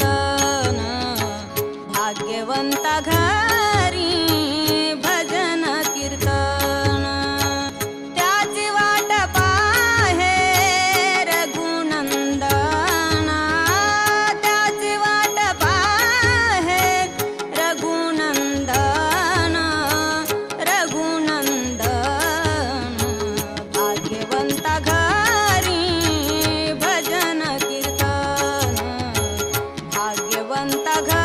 कीर्तन भाग्यवंता घरी भजन कीर्तन त्याची वाट पाहे रघुनंदना त्याची वाट पाहे रघुनंदन रघुनंदन भाग्यवंता घरी भजन कीर्तन भाग्यवंता घरी